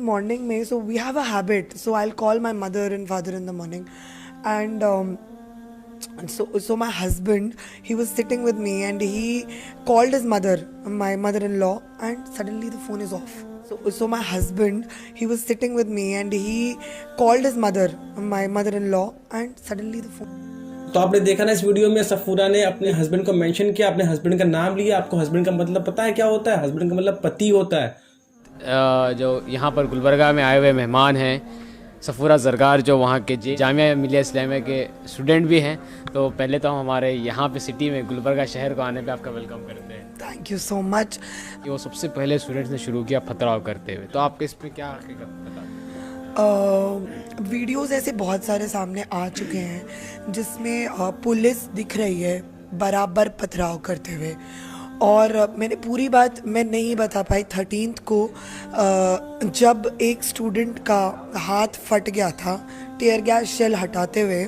morning में, so we have a habit, so I'll call my mother and father in the morning, and so my husband, he was sitting with me and he called his mother, my mother-in-law, and suddenly the phone is off. So my husband, he was sitting with me and he called his mother, my mother-in-law, and suddenly the phone. तो आपने देखा ना इस video में सफूरा ने अपने husband को mention किया, अपने हस्बैंड का नाम लिया। आपको हस्बैंड का मतलब पता है क्या होता है? हस्बैंड का मतलब पति होता है। जो यहाँ पर गुलबर्गा में आए हुए मेहमान हैं सफूरा ज़रगार, जो वहाँ के जामिया मिलिया इस्लामिया के स्टूडेंट भी हैं, तो पहले तो हम हमारे यहाँ पे सिटी में गुलबर्गा शहर को आने पे आपका वेलकम करते हैं। Thank you so much. वो सबसे पहले स्टूडेंट्स ने शुरू किया पथराव करते हुए, तो आपके इस पर क्या हकीकत पता? वीडियोज़ ऐसे बहुत सारे सामने आ चुके हैं जिसमें पुलिस दिख रही है बराबर पथराव करते हुए, और मैंने पूरी बात मैं नहीं बता पाई 13th को, जब एक स्टूडेंट का हाथ फट गया था टीयर गैस शेल हटाते हुए,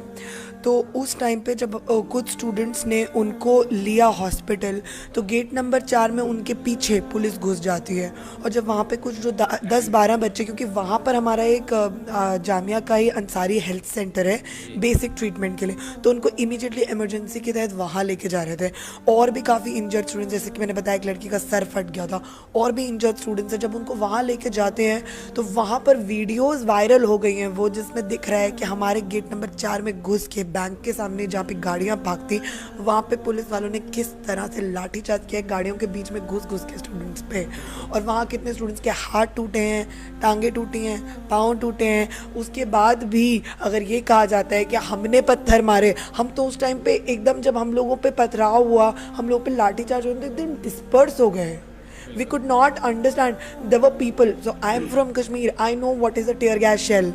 तो उस टाइम पे जब कुछ स्टूडेंट्स ने उनको लिया हॉस्पिटल, तो गेट नंबर 4 में उनके पीछे पुलिस घुस जाती है, और जब वहाँ पे कुछ जो 10-12 बच्चे, क्योंकि वहाँ पर हमारा एक जामिया का ही अंसारी हेल्थ सेंटर है बेसिक ट्रीटमेंट के लिए, तो उनको इमीडिएटली इमरजेंसी के तहत वहाँ लेके जा रहे थे। और भी काफ़ी इंजर्ड स्टूडेंट्स, जैसे कि मैंने बताया एक लड़की का सर फट गया था, और भी इंजर्ड स्टूडेंट्स हैं। जब उनको वहाँ लेके जाते हैं तो वहाँ पर वीडियोज़ वायरल हो गई हैं, वो जिसमें दिख रहा है कि हमारे गेट नंबर 4 में घुस के बैंक के सामने जहाँ पे गाड़ियाँ भागती, वहाँ पे पुलिस वालों ने किस तरह से लाठीचार्ज किया गाड़ियों के बीच में घुस के स्टूडेंट्स पे, और वहाँ कितने स्टूडेंट्स के हाथ टूटे हैं, टांगे टूटी हैं, पाँव टूटे हैं। उसके बाद भी अगर ये कहा जाता है कि हमने पत्थर मारे, हम तो उस टाइम पे एकदम जब हम लोगों पे पथराव हुआ, हम लोगों पे लाठीचार्ज होने एकदम डिस्पर्स हो गए। We could not understand. There were people. So I am from Kashmir. I know what is a tear gas shell.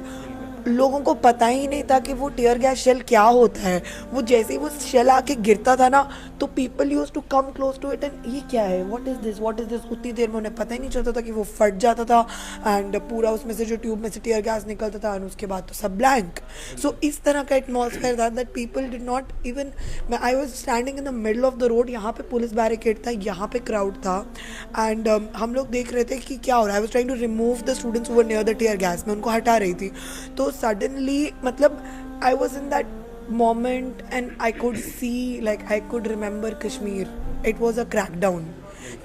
लोगों को पता ही नहीं था कि वो टीयर गैस शेल क्या होता है। वो जैसे ही वो शेल आके गिरता था ना, तो people used to come close to it and ये क्या है, what is this, what is this. उतनी देर में उन्हें पता ही नहीं चलता था कि वो फट जाता था एंड पूरा उसमें से जो ट्यूब में से टीयर गैस निकलता था, एंड उसके बाद तो सब ब्लैंक। सो इस तरह का एटमॉस्फेयर था that people did not even, I was standing in the middle of the road, यहाँ पे पुलिस बैरिकेड था, यहाँ पे क्राउड था, एंड हम लोग देख रहे थे कि क्या हो रहा है। I was trying to remove the students who were near the tear gas, मैं उनको हटा रही थी, तो सडनली मतलब I was in that moment and I could see, like I could remember Kashmir, it was a crackdown.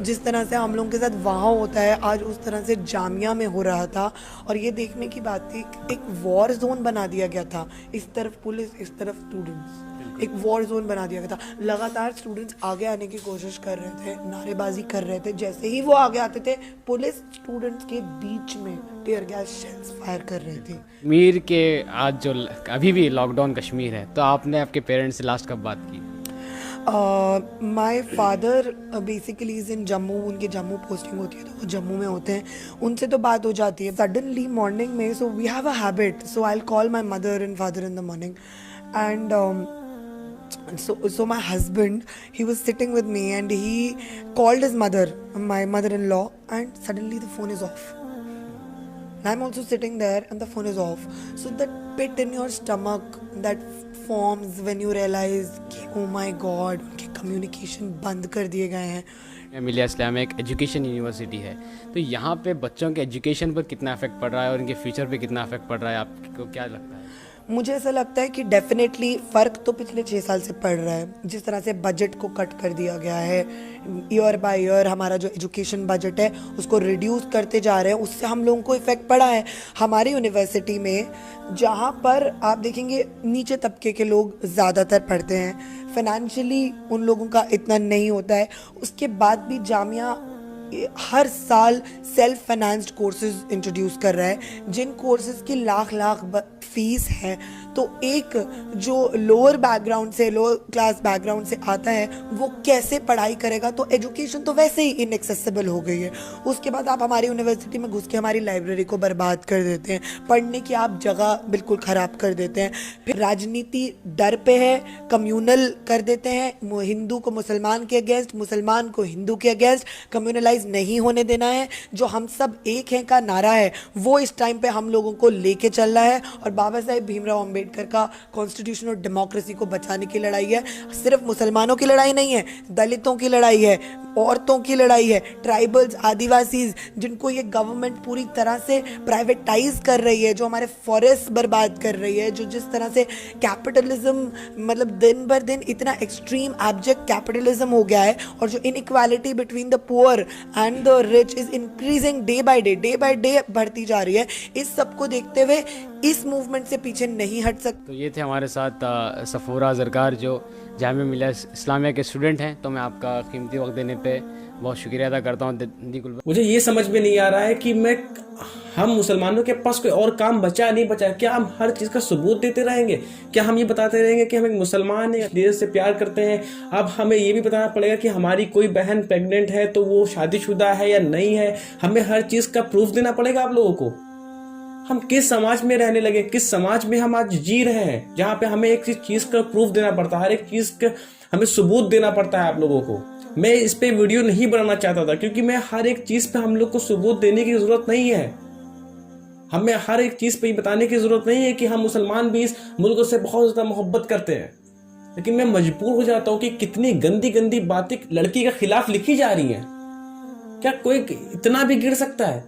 जिस तरह से हम लोगों के साथ वहाँ होता है, आज उस तरह से जामिया में हो रहा था, और ये देखने की बात थी, एक वॉर जोन बना दिया गया था, इस तरफ पुलिस, इस तरफ स्टूडेंट्स, एक वॉर जोन बना दिया गया था। लगातार स्टूडेंट्स आगे आने की कोशिश कर रहे थे, नारेबाजी कर रहे थे, जैसे ही वो आगे आते थे पुलिस स्टूडेंट्स के बीच में टीयर गैस शेल्स फायर कर रही थी। कश्मीर के आज जो अभी भी लॉकडाउन कश्मीर है, तो आपने आपके पेरेंट्स से लास्ट कब बात की? My father basically is in Jammu, उनकी जम्मू पोस्टिंग होती है तो वो जम्मू में होते हैं, उनसे तो बात हो जाती है सडनली मॉर्निंग में। So we have a habit, so I will call my mother and father in the morning, and so my husband, he was sitting with me and he called his mother, my mother-in-law, and suddenly the phone is off. And I'm also sitting there and the phone is off. So that pit in your stomach that forms when you realize कि oh my God, उनके communication बंद कर दिए गए हैं। मिलिया इस्लामिया एक education university है, तो यहाँ पे बच्चों के एजुकेशन पर कितना इफेक्ट पड़ रहा है और इनके फ्यूचर पे कितना इफेक्ट पड़ रहा है, आपको क्या लगता है? मुझे ऐसा लगता है कि डेफिनेटली फ़र्क तो पिछले 6 साल से पड़ रहा है। जिस तरह से बजट को कट कर दिया गया है, ईयर बाय ईयर हमारा जो एजुकेशन बजट है उसको रिड्यूस करते जा रहे हैं, उससे हम लोगों को इफ़ेक्ट पड़ा है। हमारी यूनिवर्सिटी में जहाँ पर आप देखेंगे नीचे तबके के लोग ज़्यादातर पढ़ते हैं, फाइनेंशियली उन लोगों का इतना नहीं होता है, उसके बाद भी जामिया हर साल सेल्फ फाइनेंस्ड कोर्सेज इंट्रोड्यूस कर रहा है, जिन कोर्सेज की लाख फीस है। तो एक जो लोअर बैकग्राउंड से, लोअर क्लास बैकग्राउंड से आता है, वो कैसे पढ़ाई करेगा? तो एजुकेशन तो वैसे ही इनएक्सेसिबल हो गई है। उसके बाद आप हमारी यूनिवर्सिटी में घुस के हमारी लाइब्रेरी को बर्बाद कर देते हैं, पढ़ने की आप जगह बिल्कुल ख़राब कर देते हैं। फिर राजनीति डर पे है, कम्यूनल कर देते हैं, हिंदू को मुसलमान के अगेंस्ट, मुसलमान को हिंदू के अगेंस्ट कम्यूनलाइज पॉलिटिसाइज नहीं होने देना है। जो हम सब एक हैं का नारा है वो इस टाइम पे हम लोगों को लेके चल रहा है, और बाबा साहेब भीमराव अंबेडकर का कॉन्स्टिट्यूशन और डेमोक्रेसी को बचाने की लड़ाई है। सिर्फ मुसलमानों की लड़ाई नहीं है, दलितों की लड़ाई है, औरतों की लड़ाई है, ट्राइबल्स, आदिवासीज, जिनको ये गवर्नमेंट पूरी तरह से प्राइवेटाइज कर रही है, जो हमारे फॉरेस्ट बर्बाद कर रही है, जो जिस तरह से कैपिटलिज्म मतलब दिन भर दिन इतना एक्सट्रीम एब्जेक्ट कैपिटलिज्म हो गया है, और जो inequality between the poor and the rich is increasing day by day बढ़ती जा रही है। इस सब को देखते हुए इस मूवमेंट से पीछे नहीं हट सकते। तो ये थे हमारे साथ सफूरा ज़रगार जो जामिया मिलिया इस्लामिया के स्टूडेंट हैं। तो मैं आपका कीमती वक्त देने पे बहुत शुक्रिया अदा करता हूँ दी गुलबर। मुझे ये समझ में नहीं आ रहा है कि हम मुसलमानों के पास कोई और काम बचा नहीं बचा। क्या हम हर चीज़ का सबूत देते रहेंगे? क्या हम ये बताते रहेंगे कि हम एक मुसलमान हैं, देश से प्यार करते हैं? अब हमें ये भी बताना पड़ेगा कि हमारी कोई बहन प्रेग्नेंट है तो वो शादीशुदा है या नहीं है? हमें हर चीज़ का प्रूफ देना पड़ेगा आप लोगों को? हम किस समाज में रहने लगे, किस समाज में हम आज जी रहे हैं, जहाँ पे हमें एक चीज़ का प्रूफ देना पड़ता है, हर एक चीज़ का हमें सबूत देना पड़ता है आप लोगों को। मैं इस पे वीडियो नहीं बनाना चाहता था क्योंकि मैं हर एक चीज़ पे हम लोग को सबूत देने की ज़रूरत नहीं है। हमें हर एक चीज़ पे ये बताने की ज़रूरत नहीं है कि हम मुसलमान भी इस मुल्क से बहुत ज़्यादा मोहब्बत करते हैं। लेकिन मैं मजबूर हो जाता हूँ कि कितनी गंदी गंदी बातें लड़की के खिलाफ लिखी जा रही हैं। क्या कोई इतना भी गिर सकता है?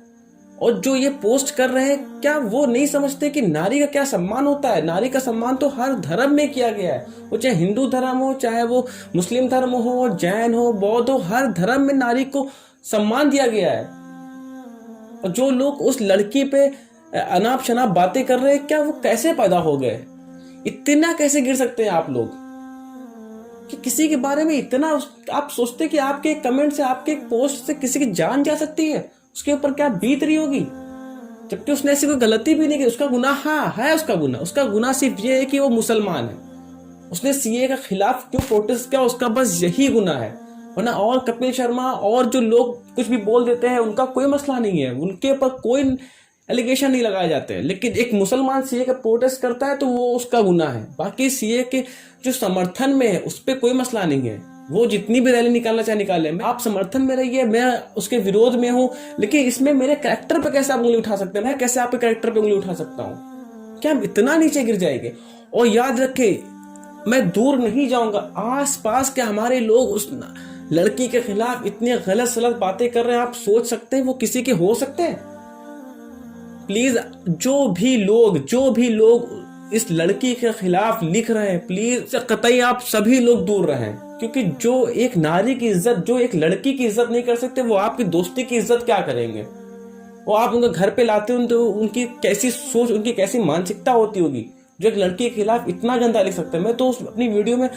और जो ये पोस्ट कर रहे हैं, क्या वो नहीं समझते कि नारी का क्या सम्मान होता है? नारी का सम्मान तो हर धर्म में किया गया है, वो चाहे हिंदू धर्म हो, चाहे वो मुस्लिम धर्म हो, जैन हो, बौद्ध हो, हर धर्म में नारी को सम्मान दिया गया है। और जो लोग उस लड़की पे अनाप शनाप बातें कर रहे हैं, क्या वो कैसे पैदा हो गए? इतना कैसे गिर सकते हैं आप लोग कि किसी के बारे में इतना आप सोचते कि आपके कमेंट से, आपके पोस्ट से किसी की जान जा सकती है? उसके ऊपर क्या बीत रही होगी, जबकि उसने ऐसी कोई गलती भी नहीं की। उसका गुनाह हाँ है, उसका गुनाह सिर्फ ये है कि वो मुसलमान है। उसने सीए के खिलाफ क्यों प्रोटेस्ट किया, उसका बस यही गुनाह है। वरना और कपिल शर्मा और जो लोग कुछ भी बोल देते हैं उनका कोई मसला नहीं है, उनके ऊपर कोई एलिगेशन नहीं लगाए जाते हैं। लेकिन एक मुसलमान सीए का प्रोटेस्ट करता है तो वो उसका गुनाह है। बाकी सीए के जो समर्थन में है उस पर कोई मसला नहीं है, वो जितनी भी रैली निकालना चाहे निकाले। आप समर्थन में रहिए, मैं उसके विरोध में हूं, लेकिन इसमें मेरे कैरेक्टर पे कैसे आप उंगली उठा सकते हैं? मैं कैसे आपके कैरेक्टर पे उंगली उठा सकता हूं? क्या हम इतना नीचे गिर जाएंगे? और याद रखें, मैं दूर नहीं जाऊंगा, आस पास के हमारे लोग उस लड़की के खिलाफ इतनी गलत सलत बातें कर रहे हैं। आप सोच सकते हैं वो किसी के हो सकते हैं? प्लीज जो भी लोग इस लड़की के खिलाफ लिख रहे हैं, प्लीज कतई आप सभी लोग दूर रहें। क्योंकि जो एक नारी की इज्जत, जो एक लड़की की इज्जत नहीं कर सकते, वो आपकी दोस्ती की इज्जत क्या करेंगे? वो आप उनके घर पे लाते हो तो उनकी कैसी सोच, उनकी कैसी मानसिकता होती होगी जो एक लड़की के खिलाफ इतना गंदा लिख सकते हैं। मैं तो अपनी वीडियो में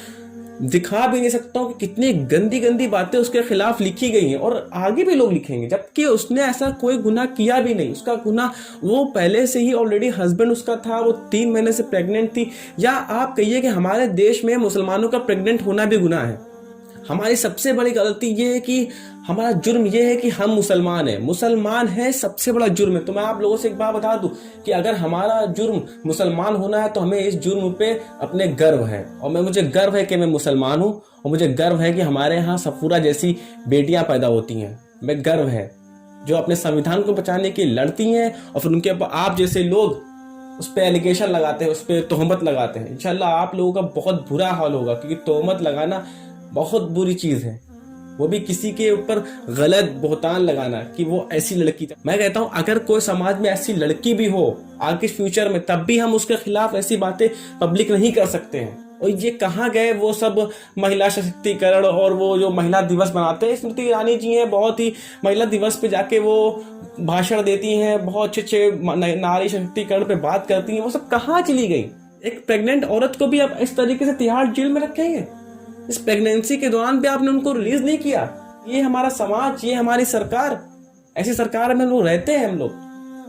दिखा भी नहीं सकता हूँ कि कितनी गंदी गंदी बातें उसके खिलाफ लिखी गई हैं, और आगे भी लोग लिखेंगे, जबकि उसने ऐसा कोई गुनाह किया भी नहीं। उसका गुनाह, वो पहले से ही ऑलरेडी हस्बैंड उसका था, वो 3 महीने से प्रेग्नेंट थी। या आप कहिए कि हमारे देश में मुसलमानों का प्रेग्नेंट होना भी गुनाह है। हमारी सबसे बड़ी गलती ये है कि हमारा जुर्म ये है कि हम मुसलमान हैं, सबसे बड़ा जुर्म है। तो मैं आप लोगों से एक बात बता दूं कि अगर हमारा जुर्म मुसलमान होना है तो हमें इस जुर्म पे अपने गर्व है। और मुझे गर्व है कि मैं मुसलमान हूं, और मुझे गर्व है कि हमारे यहाँ सफूरा जैसी बेटियां पैदा होती हैं। मैं गर्व है जो अपने संविधान को बचाने के लिए लड़ती हैं, और फिर उनके ऊपर आप जैसे लोग उस पर एलिगेशन लगाते हैं, उस पर तोहमत लगाते हैं। इंशाल्लाह आप लोगों का बहुत बुरा हाल होगा, क्योंकि तोहमत लगाना बहुत बुरी चीज़ है, वो भी किसी के ऊपर गलत बोहतान लगाना कि वो ऐसी लड़की। मैं कहता हूँ अगर कोई समाज में ऐसी लड़की भी हो आगे फ्यूचर में, तब भी हम उसके खिलाफ ऐसी बातें पब्लिक नहीं कर सकते हैं। और ये कहाँ गए वो सब महिला सशक्तिकरण, और वो जो महिला दिवस मनाते हैं, स्मृति ईरानी जी हैं, बहुत ही महिला दिवस पे जाके वो भाषण देती हैं, बहुत अच्छे नारी सशक्तिकरण पे बात करती हैं, वो सब कहाँ चली गई? एक प्रेग्नेंट औरत को भी आप इस तरीके से तिहाड़ जेल में रखेंगे? इस प्रेगनेंसी के दौरान भी आपने उनको रिलीज नहीं किया? ये हमारा समाज, ये हमारी सरकार, ऐसी सरकार में लोग रहते हैं हम लोग,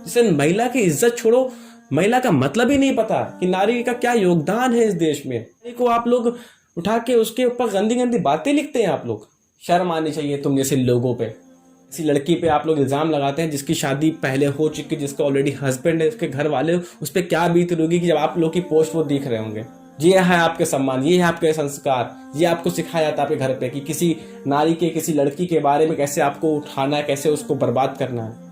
जिसे महिला की इज्जत छोड़ो, महिला का मतलब ही नहीं पता कि नारी का क्या योगदान है इस देश में। को आप लोग उठा के उसके ऊपर गंदी गंदी बातें लिखते हैं। आप लोग शर्म आनी चाहिए तुम जैसे लोगों पे। ऐसी लड़की पे आप लोग इल्जाम लगाते हैं जिसकी शादी पहले हो चुकी, जिसका ऑलरेडी हस्बैंड है, उसके घर वाले, उस पर क्या बीत होगी कि जब आप लोग की पोस्ट वो देख रहे होंगे। ये है आपके सम्मान, ये है आपके संस्कार, ये आपको सिखाया जाता है आपके घर पे कि किसी नारी के, किसी लड़की के बारे में कैसे आपको उठाना है, कैसे उसको बर्बाद करना है।